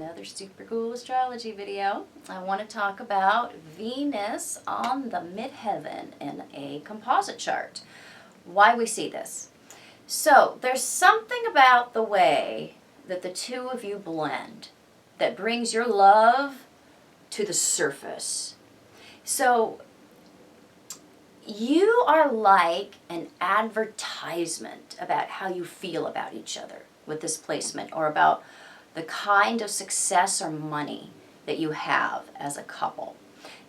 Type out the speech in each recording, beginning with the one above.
another super cool astrology video. I want to talk about Venus on the midheaven in a composite chart. Why we see this. So there's something about the way that the two of you blend that brings your love to the surface. So you are like an advertisement about how you feel about each other with this placement, or about the kind of success or money that you have as a couple.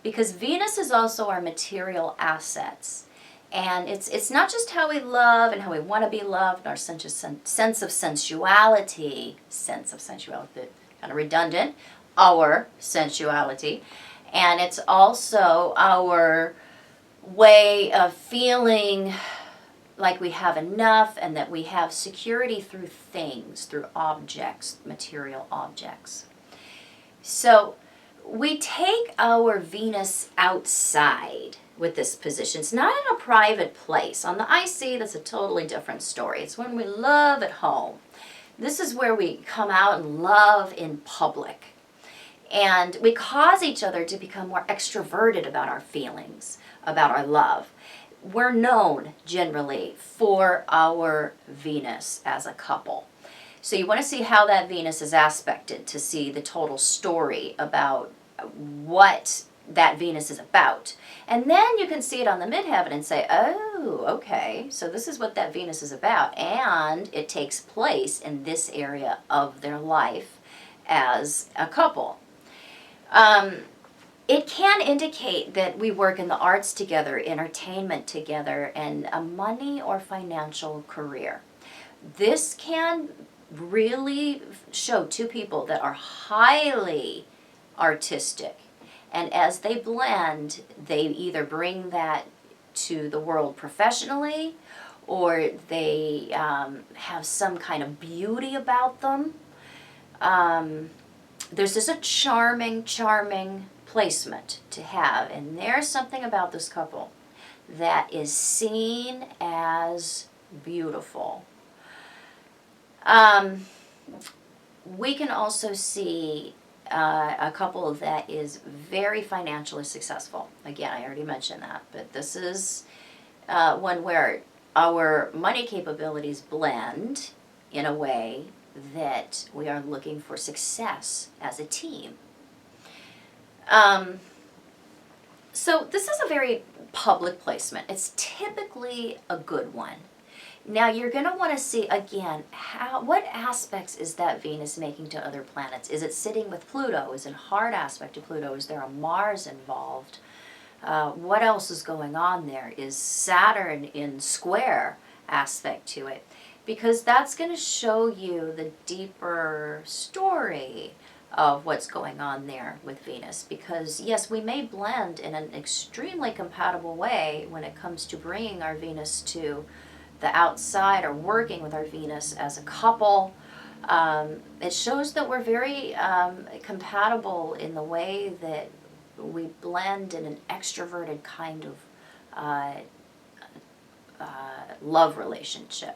Because Venus is also our material assets. And it's not just how we love and how we want to be loved, our sense of sensuality, kind of redundant, our sensuality. And it's also our way of feeling like we have enough and that we have security through things, through objects, material objects. So we take our Venus outside with this position. It's not in a private place. On the IC, that's a totally different story. It's when we love at home. This is where we come out and love in public. And we cause each other to become more extroverted about our feelings, about our love. We're known generally for our Venus as a couple. So you want to see how that Venus is aspected to see the total story about what that Venus is about. And then you can see it on the midheaven and say, oh, okay, so this is what that Venus is about. And it takes place in this area of their life as a couple. It can indicate that we work in the arts together, entertainment together, and a money or financial career. This can really show two people that are highly artistic. And as they blend, they either bring that to the world professionally, or they have some kind of beauty about them. There's just a charming placement to have, and there's something about this couple that is seen as beautiful. We can also see a couple that is very financially successful. Again, I already mentioned that, but this is one where our money capabilities blend in a way that we are looking for success as a team. So this is a very public placement. It's typically a good one. Now you're going to want to see again what aspects is that Venus making to other planets? Is it sitting with Pluto? Is it a hard aspect to Pluto? Is there a Mars involved? What else is going on there? Is Saturn in square aspect to it? Because that's going to show you the deeper story of what's going on there with Venus. Because yes, we may blend in an extremely compatible way when it comes to bringing our Venus to the outside or working with our Venus as a couple. It shows that we're very compatible in the way that we blend in an extroverted kind of love relationship.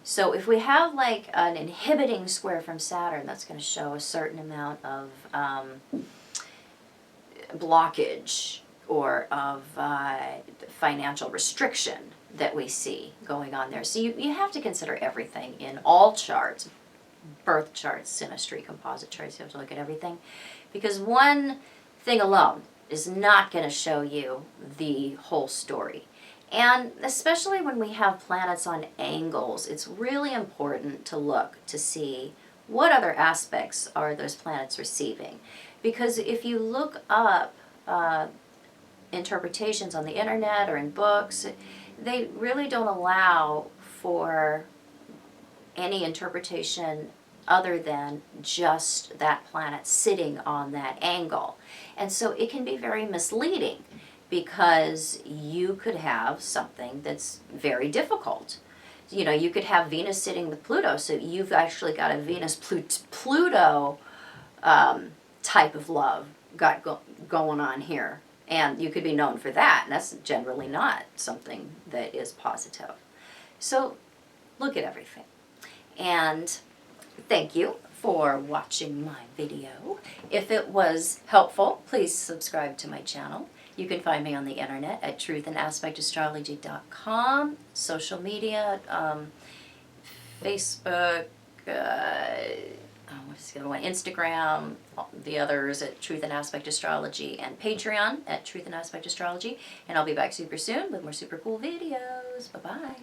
So if we have like an inhibiting square from Saturn, that's going to show a certain amount of blockage or of financial restriction that we see going on there. So you have to consider everything in all charts, birth charts, synastry, composite charts. You have to look at everything, because one thing alone is not going to show you the whole story. And especially when we have planets on angles, it's really important to look to see what other aspects are those planets receiving. Because if you look up interpretations on the internet or in books, they really don't allow for any interpretation other than just that planet sitting on that angle. And so it can be very misleading, because you could have something that's very difficult. You know, you could have Venus sitting with Pluto, so you've actually got a Venus-Pluto type of love going on here. And you could be known for that, and that's generally not something that is positive. So look at everything. And thank you for watching my video. If it was helpful, please subscribe to my channel. You can find me on the internet at truthandaspectastrology.com, social media, Facebook, what's the other one? Instagram, the others at Truth and Aspect Astrology, and Patreon at Truth and Aspect Astrology. And I'll be back super soon with more super cool videos. Bye-bye.